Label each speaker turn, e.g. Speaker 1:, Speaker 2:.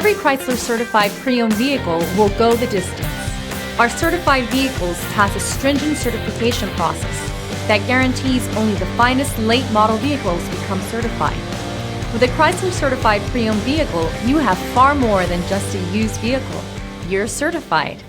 Speaker 1: Every Chrysler certified pre-owned vehicle will go the distance. Our certified vehicles pass a stringent certification process that guarantees only the finest late model vehicles become certified. With a Chrysler certified pre-owned vehicle, you have far more than just a used vehicle. You're certified.